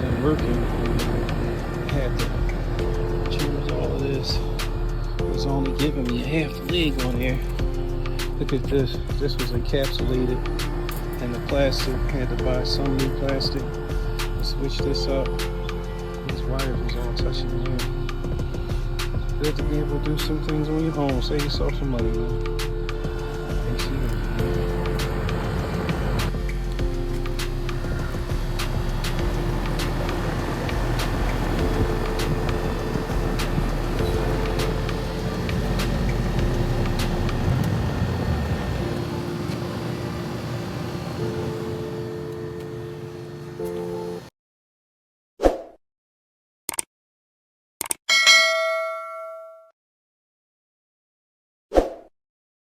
wasn't working. Had to choose all of this. It was only giving me half a leg on there. Look at this. This was encapsulated in the plastic. Had to buy some new plastic. Switch this up. These wires was all touching here. Good to be able to do some things on your own. Save yourself some money, man.